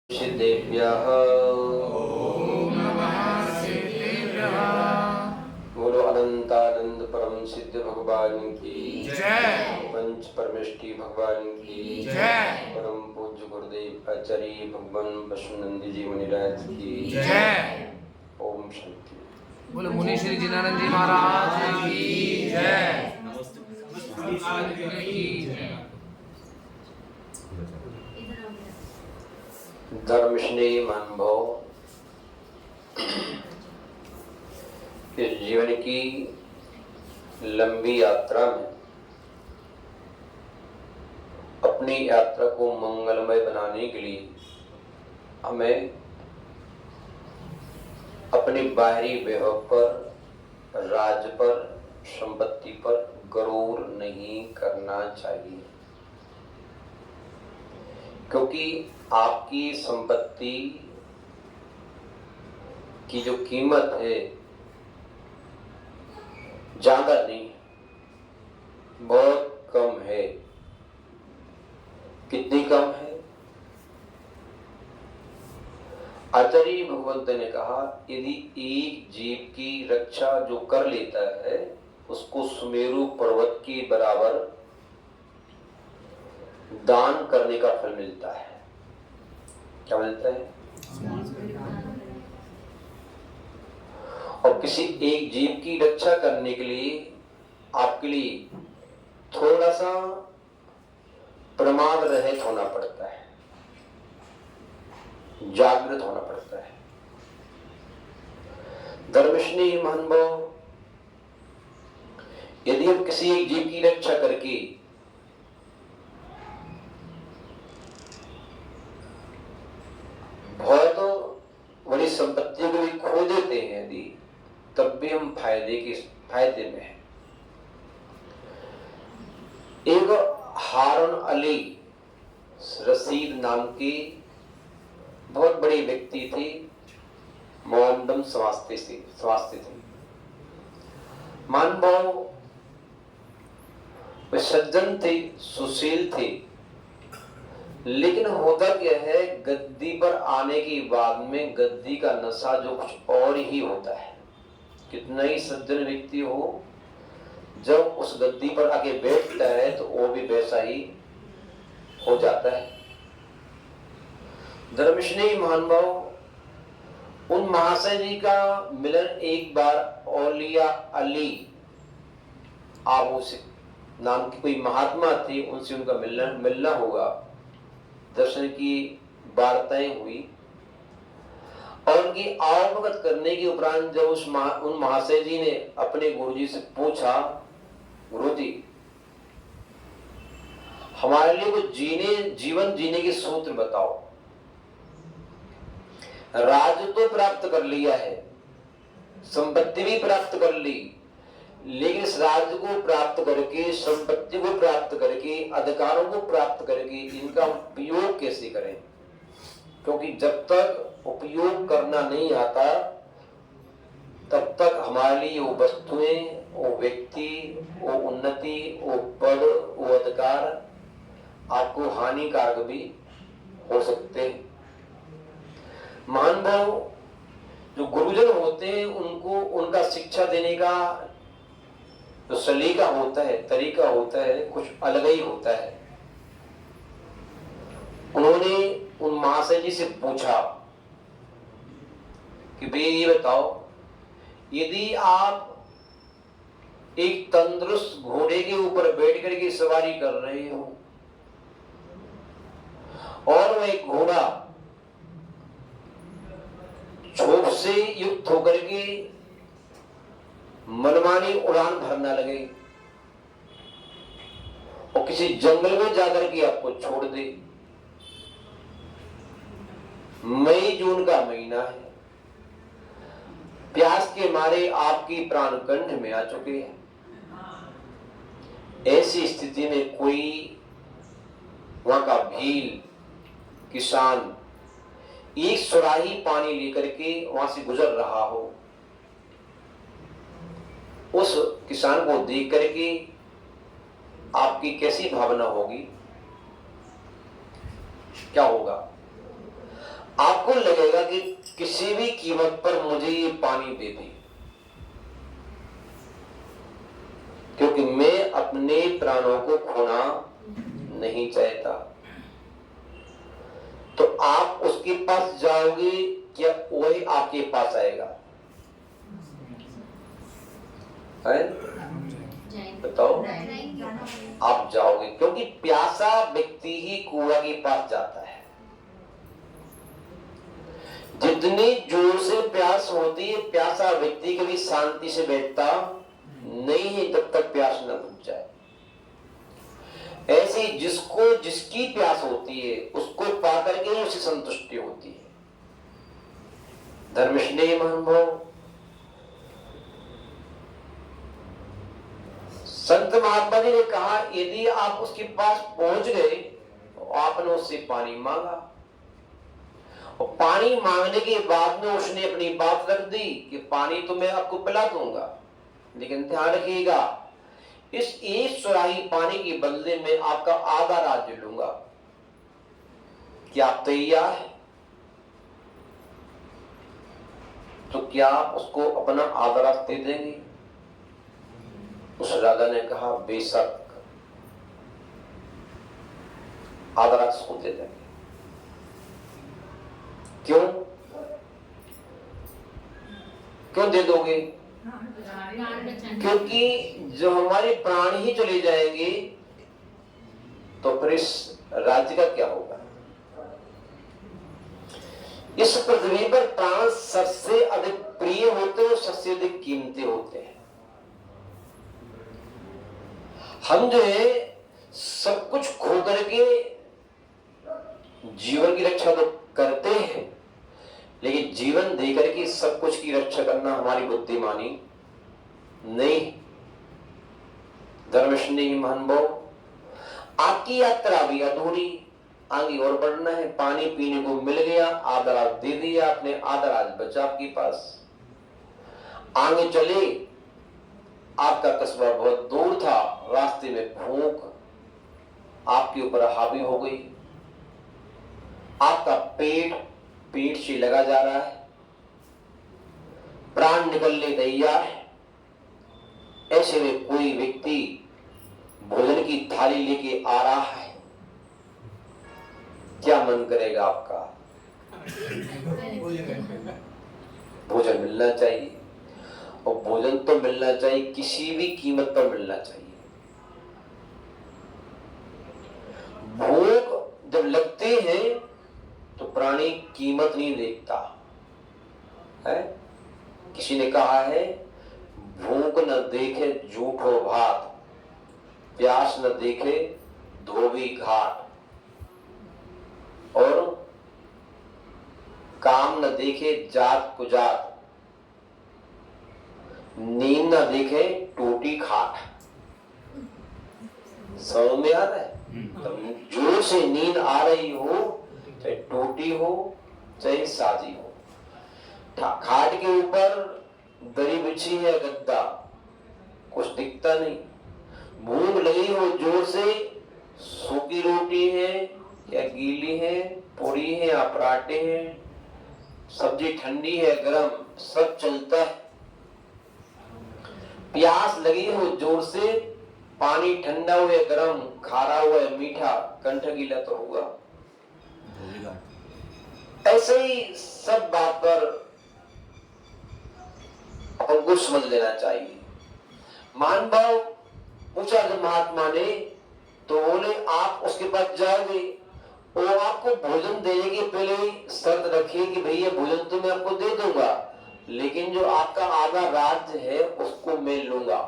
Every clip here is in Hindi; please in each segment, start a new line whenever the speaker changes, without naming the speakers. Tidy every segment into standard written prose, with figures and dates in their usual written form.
सिद्धेभ्यः
ओम नमः सिद्धेभ्यः।
बोलो अनंतानंद परम सिद्ध भगवान की
जय।
पंच परमेष्टि भगवान की
जय।
परम पूज्य गुरुदेव आचार्य भगवान वसुनंदी जी मुनिराज की
जय।
ओम शांति।
बोलो मुनि श्री जिनानंद जी महाराज की जय।
धर्म स्नेह अनुभव इस जीवन की लंबी यात्रा में अपनी यात्रा को मंगलमय बनाने के लिए हमें अपनी बाहरी वैभव पर, राज पर, संपत्ति पर गरूर नहीं करना चाहिए, क्योंकि आपकी संपत्ति की जो कीमत है ज्यादा नहीं, बहुत कम है। कितनी कम है? आचार्य भगवंत ने कहा, यदि एक जीव की रक्षा जो कर लेता है उसको सुमेरु पर्वत के बराबर दान करने का फल मिलता है। क्या मिलता है? और किसी एक जीव की रक्षा करने के लिए आपके लिए थोड़ा सा प्रमाद रहित होना पड़ता है, जागृत होना पड़ता है। धर्मस्नेह महानुभाव, यदि हम किसी एक जीव की रक्षा करके बहुत बड़ी संपत्ति को भी खो देते हैं यदि, तब भी हम फायदे में हैं। एक हारून अली रशीद नाम के बहुत बड़े व्यक्ति थे, मोहम्मदम समझते थे। मानभाव वे सज्जन थे, सुशील थे, लेकिन होता क्या है, गद्दी पर आने के बाद में गद्दी का नशा जो कुछ और ही होता है। कितना ही सज्जन व्यक्ति हो, जब उस गद्दी पर आके बैठता है तो वो भी वैसा ही हो जाता है। धर्मस्नेही महानुभाव, उन महाशय जी का मिलन एक बार औलिया अली आबू से नाम की कोई महात्मा थे, उनसे उनका मिलना होगा। दर्शन की वार्ताएं हुई और उनकी आवभगत करने के उपरांत जब उन महाशय जी ने अपने गुरुजी से पूछा, गुरुजी हमारे लिए कुछ जीवन जीने के सूत्र बताओ। राज तो प्राप्त कर लिया है, संपत्ति भी प्राप्त कर ली, लेकिन इस राज्य को प्राप्त करके, संपत्ति को प्राप्त करके, अधिकारों को प्राप्त करके इनका उपयोग कैसे करें? क्योंकि जब तक उपयोग करना नहीं आता तब तक हमारे लिए वो वस्तुएं, वो व्यक्ति, वो उन्नति, वो पद, वो अधिकार आपको हानिकारक भी हो सकते हैं। महानुभाव, जो गुरुजन होते हैं उनको उनका शिक्षा देने का जो सलीका होता है, तरीका होता है, कुछ अलग ही होता है। उन्होंने उन महाशय जी से पूछा कि भाई ये बताओ, यदि आप एक तंदुरुस्त घोड़े के ऊपर बैठ करके सवारी कर रहे हो और वह एक घोड़ा क्षोभ से युक्त होकर के मनमानी उड़ान भरना लगे और किसी जंगल में जाकर के आपको छोड़ दे, मई जून का महीना है, प्यास के मारे आपकी प्राण कंठ में आ चुके हैं, ऐसी स्थिति में कोई वहां का भील किसान एक सुराही पानी लेकर के वहां से गुजर रहा हो, उस किसान को देख करके आपकी कैसी भावना होगी? क्या होगा? आपको लगेगा कि किसी भी कीमत पर मुझे ये पानी दे दे, क्योंकि मैं अपने प्राणों को खोना नहीं चाहता। तो आप उसके पास जाओगे, क्या वही आपके पास आएगा? है? बताओ, आप जाओगे, क्योंकि प्यासा व्यक्ति ही कुआं के पास जाता है। जितनी जोर से प्यास होती है, प्यासा व्यक्ति कभी शांति से बैठता नहीं है जब तक प्यास न बुझ जाए। ऐसी जिसको जिसकी प्यास होती है उसको पाकर के ही उसे संतुष्टि होती है। धर्मस्नेही महानुभाव, संत महात्मा जी ने कहा, यदि आप उसके पास पहुंच गए तो आपने उससे पानी मांगा, और पानी मांगने के बाद में उसने अपनी बात रख दी कि पानी तो मैं आपको पिला दूंगा, लेकिन ध्यान रखिएगा, इस एक सुराही पानी के बदले में आपका आधा राज्य लूंगा। क्या आप तैयार हैं? तो क्या आप उसको अपना आधा राज्य दे देंगे? उस राजा ने कहा, बेशक आधा राज्य उसको दे देंगे। क्यों क्यों दे दोगे? क्योंकि जो हमारे प्राण ही चले जाएंगे तो फिर इस राज्य का क्या होगा? इस पृथ्वी पर प्राण सबसे अधिक प्रिय होते हैं, सबसे अधिक कीमती होते हैं। हम जो है सब कुछ खो करके जीवन की रक्षा तो करते हैं, लेकिन जीवन देकर के सब कुछ की रक्षा करना हमारी बुद्धिमानी नहीं। धर्मस्नेही महानुभाव, आपकी यात्रा भी अधूरी, आगे और बढ़ना है। पानी पीने को मिल गया, आधा राज दे दिया आपने, आधा राज बचा आपके पास। आगे चले, आपका कस्बा बहुत दूर था, रास्ते में भूख आपके ऊपर हावी हो गई, आपका पेट से लगा जा रहा है, प्राण निकलने तैयार है। ऐसे में कोई व्यक्ति भोजन की थाली लेके आ रहा है, क्या मन करेगा आपका? भोजन मिलना चाहिए, और भोजन तो मिलना चाहिए, किसी भी कीमत पर मिलना चाहिए। भूख जब लगती है तो प्राणी कीमत नहीं देखता है। किसी ने कहा है, भूख न देखे झूठो भात, प्यास न देखे धोबी घाट, और काम न देखे जात कुजात, नींद न देखे टूटी खाट। समझ में आ रहा है? जोर से नींद आ रही हो, चाहे टूटी हो चाहे साजी हो, खाट के ऊपर दरी बिछी है, गद्दा, कुछ दिखता नहीं। भूख लगी हो जोर से, सूखी रोटी है या गीली है, पूरी है या पराठे हैं, सब्जी ठंडी है गरम, सब चलता है। प्यास लगी हो जोर से, पानी ठंडा हुआ है गरम, खारा हुआ है मीठा, कंठ गीला तो होगा। ऐसे ही सब बात पर अपन को समझ लेना चाहिए। महानुभाव, पूछा जब महात्मा ने, तो बोले आप उसके पास जाओगे, वो आपको भोजन देने के पहले शर्त रखिए कि भैया भोजन तो मैं आपको दे दूंगा, लेकिन जो आपका आधा राज्य है उसको मैं लूंगा,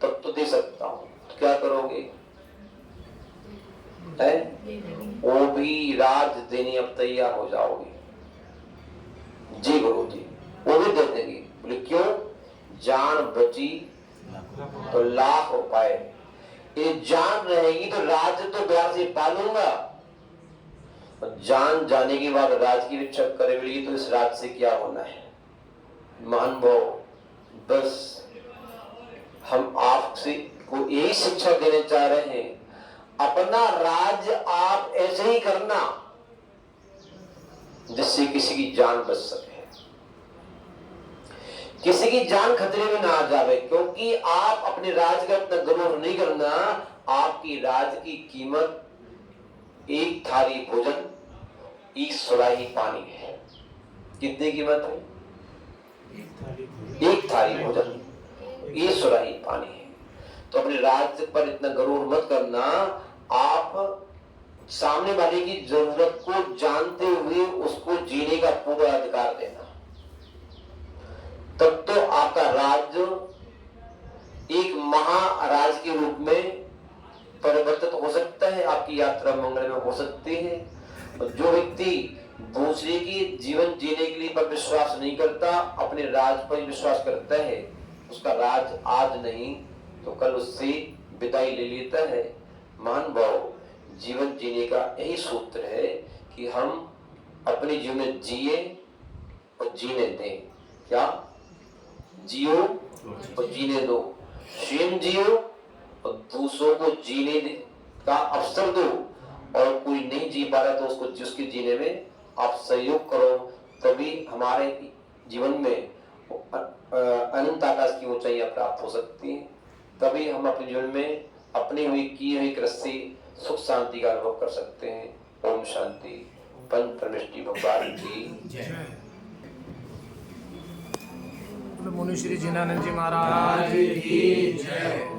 तब तो दे सकता हूं। तो क्या करोगे? है? वो भी राज देने अब तैयार हो जाओगे? जी गुरु जी, वो भी दे देंगे। बोले क्यों? जान बची तो लाख उपाय, ये जान रहेगी तो राज्य तो ब्याह से पालूंगा, जान जाने के बाद राज की रक्षा करेगी तो इस राज से क्या होना है? महानुभाव, बस हम आपसे को यही शिक्षा देने चाह रहे हैं, अपना राज आप ऐसे ही करना, जिससे किसी की जान बच सके, किसी की जान खतरे में ना आ जावे। क्योंकि आप अपने राज का इतना गर्व नहीं करना। आपकी राज की कीमत एक थाली भोजन, एक सुराही पानी है। कितनी कीमत है? एक थाली भोजन, एक सुराही पानी है। तो अपने राज्य पर इतना गर्व मत करना। आप सामने वाले की जरूरत को जानते हुए उसको जीने का पूरा अधिकार देना, तब तो आपका राज्य एक महाराज के रूप में परिवर्तित हो सकता है, आपकी यात्रा मंगल में हो सकती है। और जो व्यक्ति दूसरे के जीवन जीने के लिए पर विश्वास नहीं करता, अपने राज पर विश्वास करता है, उसका राज आज नहीं तो कल उससे विदाई ले लेता है। महान भाव, जीवन जीने का यही सूत्र है कि हम अपने जीवन में जिए और जीने दें। क्या? जियो और जीने दो। स्वयं जियो और दूसरों को जीने का अवसर दो। और कोई नहीं जी पा रहा तो उसको जिसके जीने में आप सहयोग करो। तभी हमारे जीवन में अनंत आकाश की ऊंचाइयां प्राप्त हो सकती हैं। तभी हम अपने जीवन में अपनी हुई की हुई कृष्ण से सुख शांति का अनुभव कर सकते हैं। ओम शांति। पंच परमेष्टि भगवान की जय।
मुनि श्री जिनानंद जी महाराज की जय।